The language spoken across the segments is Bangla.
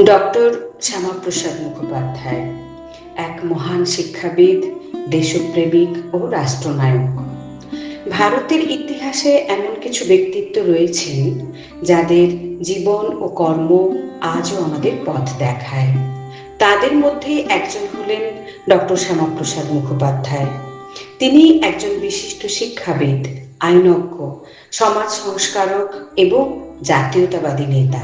ডক্টর শ্যামাপ্রসাদ মুখোপাধ্যায় এক মহান শিক্ষাবিদ, দেশপ্রেমিক ও রাষ্ট্রনায়ক। ভারতের ইতিহাসে এমন কিছু ব্যক্তিত্ব রয়েছেন যাদের জীবন ও কর্ম আজও আমাদের পথ দেখায়। তাদের মধ্যে একজন হলেন ডক্টর শ্যামাপ্রসাদ মুখোপাধ্যায়। তিনি একজন বিশিষ্ট শিক্ষাবিদ, আইনজ্ঞ, সমাজ সংস্কারক এবং জাতীয়তাবাদী নেতা।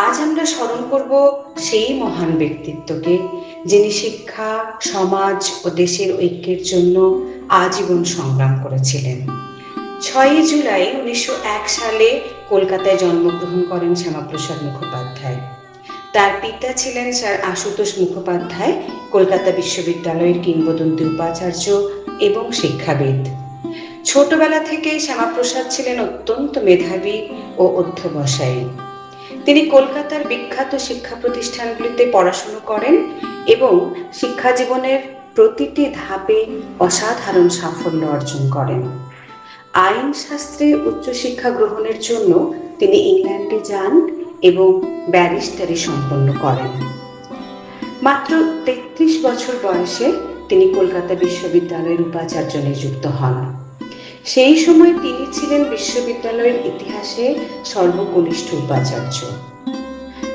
আজ আমরা স্মরণ করব সেই মহান ব্যক্তিত্বকে, যিনি শিক্ষা, সমাজ ও দেশের ঐক্যের জন্য আজীবন সংগ্রাম করেছিলেন। 6 জুলাই 1901 সালে কলকাতায় জন্মগ্রহণ করেন শ্যামাপ্রসাদ মুখোপাধ্যায়। তার পিতা ছিলেন স্যার আশুতোষ মুখোপাধ্যায়, কলকাতা বিশ্ববিদ্যালয়ের কিংবদন্তি উপাচার্য এবং শিক্ষাবিদ। ছোটবেলা থেকে শ্যামাপ্রসাদ ছিলেন অত্যন্ত মেধাবী ও অধ্যবসায়ী। তিনি কলকাতার বিখ্যাত শিক্ষা প্রতিষ্ঠানগুলিতে পড়াশুনো করেন এবং শিক্ষা জীবনের প্রতিটি ধাপে অসাধারণ সাফল্য অর্জন করেন। আইন শাস্ত্রে উচ্চশিক্ষা গ্রহণের জন্য তিনি ইংল্যান্ডে যান এবং ব্যারিস্টারি সম্পন্ন করেন। মাত্র 33 বছর বয়সে তিনি কলকাতা বিশ্ববিদ্যালয়ের উপাচার্য নিযুক্ত হন। সেই সময় তিনি ছিলেন বিশ্ববিদ্যালয়ের ইতিহাসে সর্বকনিষ্ঠ উপাচার্য।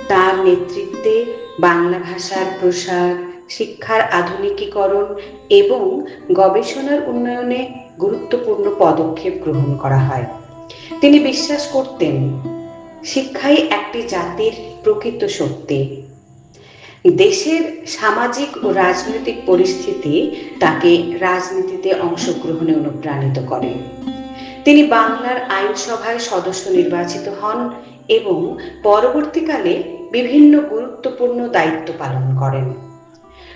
তার নেতৃত্বে বাংলা ভাষার প্রসার, শিক্ষার আধুনিকীকরণ এবং গবেষণার উন্নয়নে গুরুত্বপূর্ণ পদক্ষেপ গ্রহণ করা হয়। তিনি বিশ্বাস করতেন, শিক্ষাই একটি জাতির প্রকৃত শক্তি। দেশের সামাজিক ও রাজনৈতিক পরিস্থিতি তাকে রাজনীতিতে অংশগ্রহণে অনুপ্রাণিত করে। তিনি বাংলার আইনসভায় সদস্য নির্বাচিত হন এবং পরবর্তীকালে বিভিন্ন গুরুত্বপূর্ণ দায়িত্ব পালন করেন।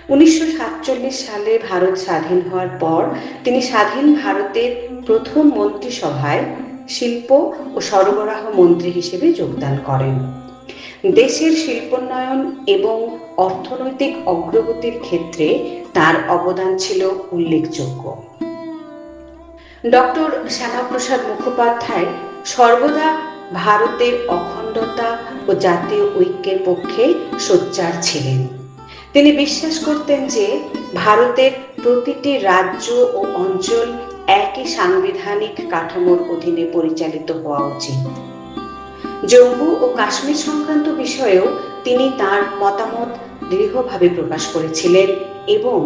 1947 সালে ভারত স্বাধীন হওয়ার পর তিনি স্বাধীন ভারতের প্রথম মন্ত্রিসভায় শিল্প ও সরবরাহ মন্ত্রী হিসেবে যোগদান করেন। দেশের শিল্পোন্নয়ন এবং অর্থনৈতিক অগ্রগতির ক্ষেত্রে তার অবদান ছিল উল্লেখযোগ্য। ডক্টর শ্যামাপ্রসাদ মুখোপাধ্যায় সর্বদা ভারতের অখণ্ডতা ও জাতীয় ঐক্যের পক্ষে সোচ্চার ছিলেন। তিনি বিশ্বাস করতেন যে ভারতের প্রতিটি রাজ্য ও অঞ্চল একই সাংবিধানিক কাঠামোর অধীনে পরিচালিত হওয়া উচিত। জম্মু ও কাশ্মীর সংক্রান্ত বিষয়েও তিনি তার মতামত দৃঢ়ভাবে প্রকাশ করেছিলেন এবং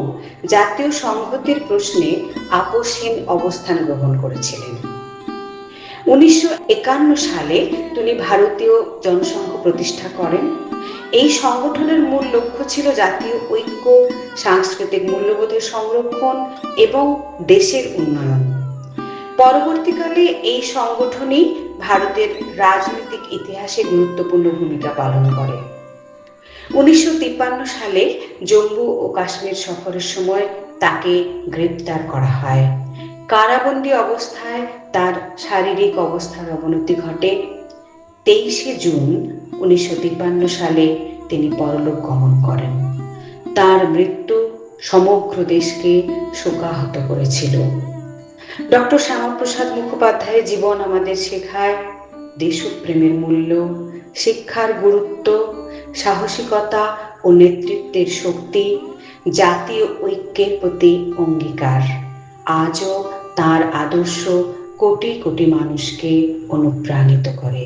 জাতীয় সংহতির প্রশ্নে আপোষহীন অবস্থান গ্রহণ করেছিলেন। 1951 সালে তিনি ভারতীয় জনসংঘ প্রতিষ্ঠা করেন। এই সংগঠনের মূল লক্ষ্য ছিল জাতীয় ঐক্য, সাংস্কৃতিক মূল্যবোধের সংরক্ষণ এবং দেশের উন্নয়ন। পরবর্তীকালে এই সংগঠনই ভারতের রাজনৈতিক ইতিহাসে গুরুত্বপূর্ণ ভূমিকা পালন করে। 1953 সালে জম্মু ও কাশ্মীর সফরের সময় তাকে গ্রেপ্তার করা হয়। কারাবন্দী অবস্থায় তার শারীরিক অবস্থার অবনতি ঘটে। 23 জুন 1953 সালে তিনি পরলোক গমন করেন। তার মৃত্যু সমগ্র দেশকে শোকাহত করেছিল। ডক্টর শ্যামাপ্রসাদ মুখোপাধ্যায়ের জীবন আমাদের শেখায় দেশপ্রেমের মূল্য, শিক্ষার গুরুত্ব, সাহসিকতা ও নেতৃত্বের শক্তি, জাতীয় ঐক্যের প্রতি অঙ্গীকার। আজও তার আদর্শ কোটি কোটি মানুষকে অনুপ্রাণিত করে।